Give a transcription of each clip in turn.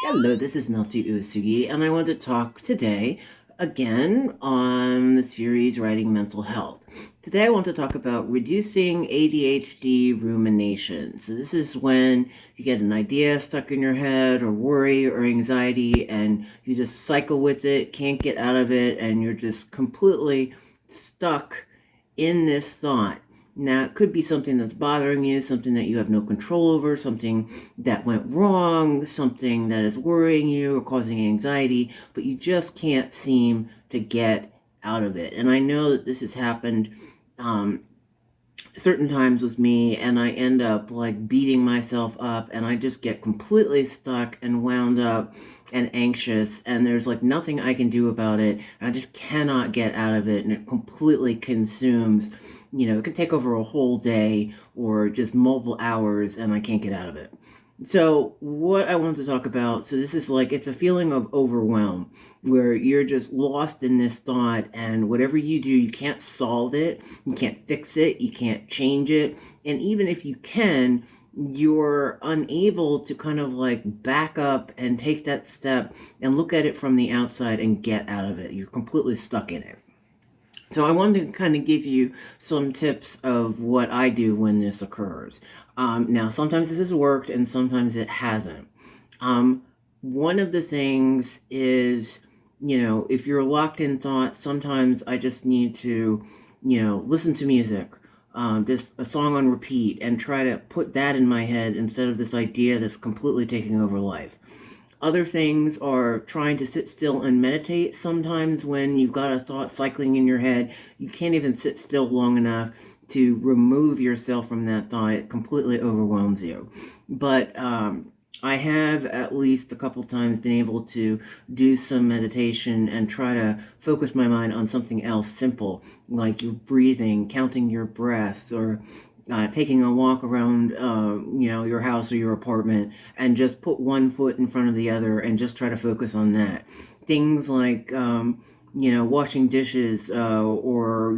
Hello, this is Natsuya, and I want to talk today again on the series Writing Mental Health. Today I want to talk about reducing ADHD rumination. So this is when you get an idea stuck in your head, or worry or anxiety, and you just cycle with it, can't get out of it, and you're just completely stuck in this thought. Now, it could be something that's bothering you, something that you have no control over, something that went wrong, something that is worrying you or causing anxiety, but you just can't seem to get out of it. And I know that this has happened certain times with me, and I end up like beating myself up, and I just get completely stuck and wound up and anxious, and there's like nothing I can do about it, and I just cannot get out of it, and it completely consumes, it can take over a whole day or just multiple hours, and I can't get out of it. So what I want to talk about, so this is like, it's a feeling of overwhelm where you're just lost in this thought, and whatever you do, you can't solve it, you can't fix it, you can't change it. And even if you can, you're unable to kind of like back up and take that step and look at it from the outside and get out of it. You're completely stuck in it. So I wanted to kind of give you some tips of what I do when this occurs. Now, sometimes this has worked and sometimes it hasn't. One of the things is, if you're locked in thought, sometimes I just need to, listen to music, just a song on repeat, and try to put that in my head instead of this idea that's completely taking over life. Other things are trying to sit still and meditate. Sometimes when you've got a thought cycling in your head, you can't even sit still long enough to remove yourself from that thought. It completely overwhelms you. But I have at least a couple times been able to do some meditation and try to focus my mind on something else simple, like your breathing, counting your breaths, or taking a walk around, your house or your apartment, and just put one foot in front of the other and just try to focus on that. Things like, washing dishes or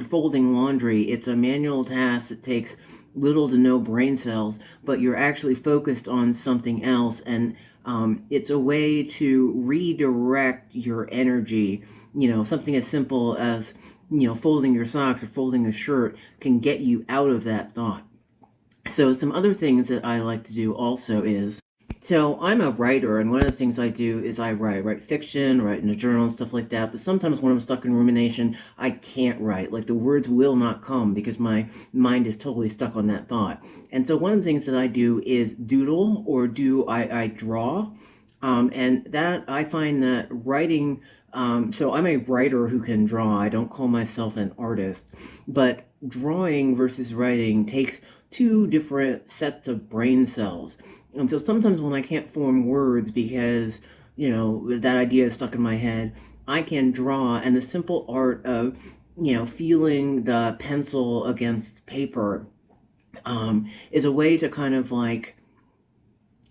folding laundry. It's a manual task that takes little to no brain cells, but you're actually focused on something else, and it's a way to redirect your energy. Something as simple as folding your socks or folding a shirt can get you out of that thought. So some other things that I like to do also is, so I'm a writer, and one of the things I do is I write fiction, write in a journal and stuff like that, but sometimes when I'm stuck in rumination, I can't write. Like, the words will not come because my mind is totally stuck on that thought. And so one of the things that I do is doodle, or I draw. And that, I find that writing, so I'm a writer who can draw. I don't call myself an artist, but drawing versus writing takes two different sets of brain cells. And so sometimes when I can't form words because, that idea is stuck in my head, I can draw, and the simple art of, feeling the pencil against paper is a way to kind of like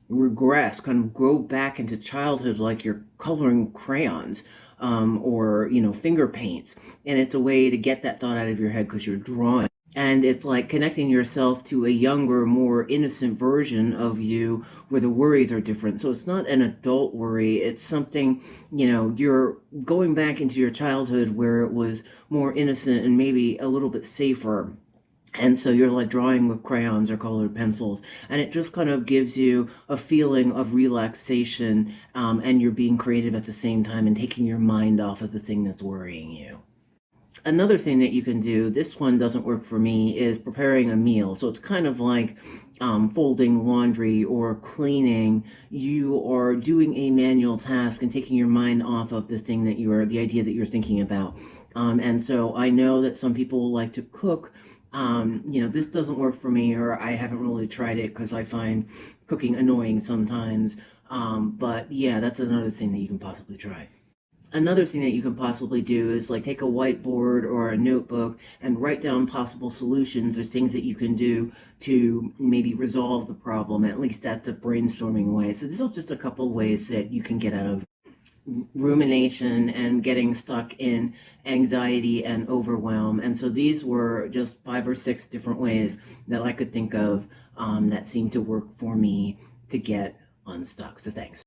regress, kind of go back into childhood, like you're coloring crayons or finger paints, and it's a way to get that thought out of your head because you're drawing. And it's like connecting yourself to a younger, more innocent version of you where the worries are different. So it's not an adult worry. It's something, you're going back into your childhood where it was more innocent and maybe a little bit safer. And so you're like drawing with crayons or colored pencils, and it just kind of gives you a feeling of relaxation, and you're being creative at the same time and taking your mind off of the thing that's worrying you. Another thing that you can do, this one doesn't work for me, is preparing a meal. So it's kind of like folding laundry or cleaning. You are doing a manual task and taking your mind off of the idea that you're thinking about. And so I know that some people like to cook. This doesn't work for me, or I haven't really tried it because I find cooking annoying sometimes. But yeah, that's another thing that you can possibly try. Another thing that you can possibly do is like take a whiteboard or a notebook and write down possible solutions or things that you can do to maybe resolve the problem. At least that's a brainstorming way. So these are just a couple of ways that you can get out of rumination and getting stuck in anxiety and overwhelm. And so these were just 5 or 6 different ways that I could think of that seemed to work for me to get unstuck. So thanks.